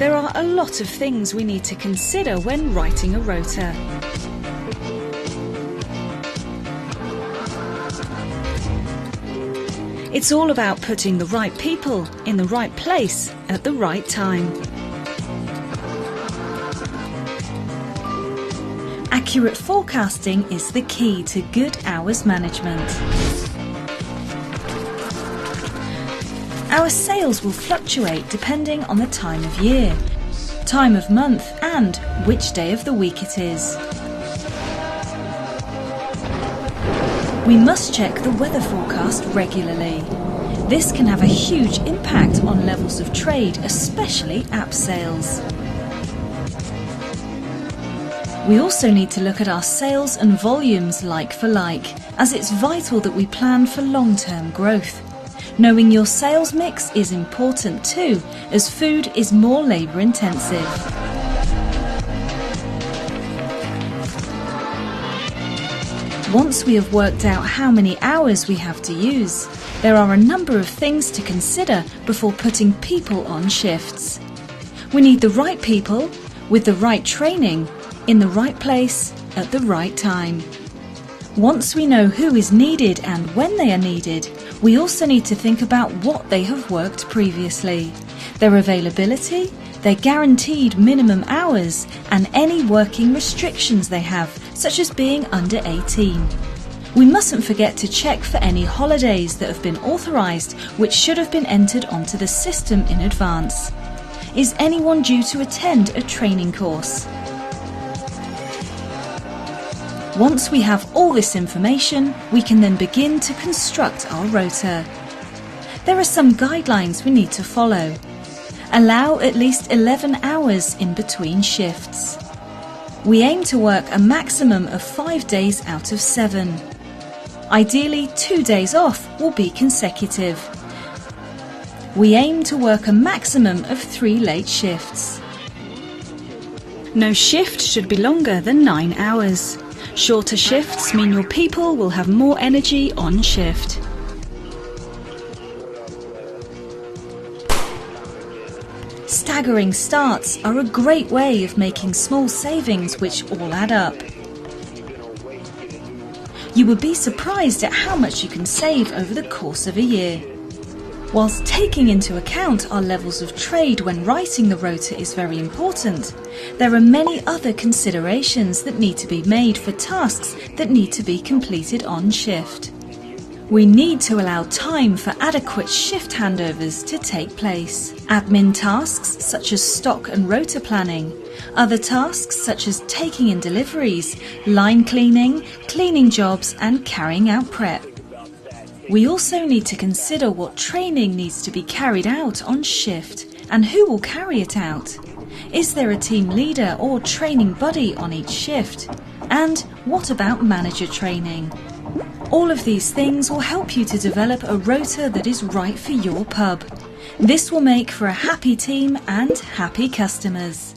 There are a lot of things we need to consider when writing a rota. It's all about putting the right people in the right place at the right time. Accurate forecasting is the key to good hours management. Our sales will fluctuate depending on the time of year, time of month and which day of the week it is. We must check the weather forecast regularly. This can have a huge impact on levels of trade, especially app sales. We also need to look at our sales and volumes like for like, as it's vital that we plan for long-term growth. Knowing your sales mix is important too, as food is more labour intensive. Once we have worked out how many hours we have to use, there are a number of things to consider before putting people on shifts. We need the right people, with the right training, in the right place, at the right time. Once we know who is needed and when they are needed, we also need to think about what they have worked previously, their availability, their guaranteed minimum hours, and any working restrictions they have, such as being under 18. We mustn't forget to check for any holidays that have been authorised, which should have been entered onto the system in advance. Is anyone due to attend a training course? Once we have all this information, we can then begin to construct our rota. There are some guidelines we need to follow. Allow at least 11 hours in between shifts. We aim to work a maximum of 5 days out of 7. Ideally, 2 days off will be consecutive. We aim to work a maximum of 3 late shifts. No shift should be longer than 9 hours. Shorter shifts mean your people will have more energy on shift. Staggering starts are a great way of making small savings which all add up. You would be surprised at how much you can save over the course of a year. Whilst taking into account our levels of trade when writing the rota is very important, there are many other considerations that need to be made for tasks that need to be completed on shift. We need to allow time for adequate shift handovers to take place. Admin tasks such as stock and rota planning, other tasks such as taking in deliveries, line cleaning, cleaning jobs and carrying out prep. We also need to consider what training needs to be carried out on shift and who will carry it out. Is there a team leader or training buddy on each shift? And what about manager training? All of these things will help you to develop a rota that is right for your pub. This will make for a happy team and happy customers.